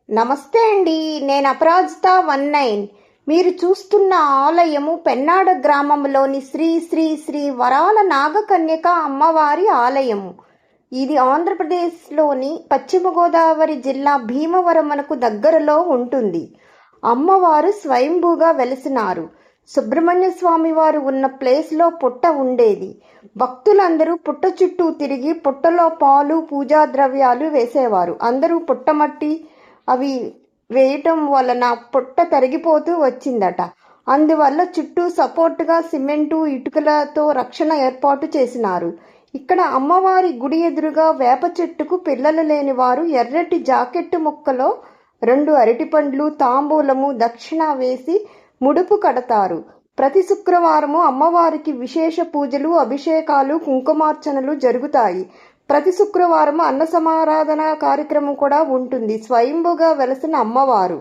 నమస్తే అండి. నేను అపరాజిత 19. మీరు చూస్తున్న ఆలయము పెన్నాడ గ్రామంలోని శ్రీ శ్రీ శ్రీ వరాల నాగకన్యక అమ్మవారి ఆలయము. ఇది ఆంధ్రప్రదేశ్లోని పశ్చిమ గోదావరి జిల్లా భీమవరమునకు దగ్గరలో ఉంటుంది. అమ్మవారు స్వయంభూగా వెలిసినారు. సుబ్రహ్మణ్య స్వామి వారు ఉన్న ప్లేస్లో పుట్ట ఉండేది. భక్తులందరూ పుట్ట చుట్టూ తిరిగి పుట్టలో పాలు పూజా ద్రవ్యాలు వేసేవారు. అందరూ పుట్టమట్టి అవి వేయటం వలన పుట్ట తరిగిపోతూ వచ్చిందట. అందువల్ల చుట్టూ సపోర్టుగా సిమెంటు ఇటుకలతో రక్షణ ఏర్పాటు చేసినారు. ఇక్కడ అమ్మవారి గుడి ఎదురుగా వేప చెట్టుకు పిల్లలు లేని వారు ఎర్రటి జాకెట్టు ముక్కలో 2 అరటిపండ్లు తాంబూలము దక్షిణ వేసి ముడుపు కడతారు. ప్రతి శుక్రవారము అమ్మవారికి విశేష పూజలు అభిషేకాలు కుంకుమార్చనలు జరుగుతాయి. ప్రతి శుక్రవారం అన్న సమారాధన కార్యక్రమం కూడా ఉంటుంది. స్వయంభుగా వెలసిన అమ్మవారు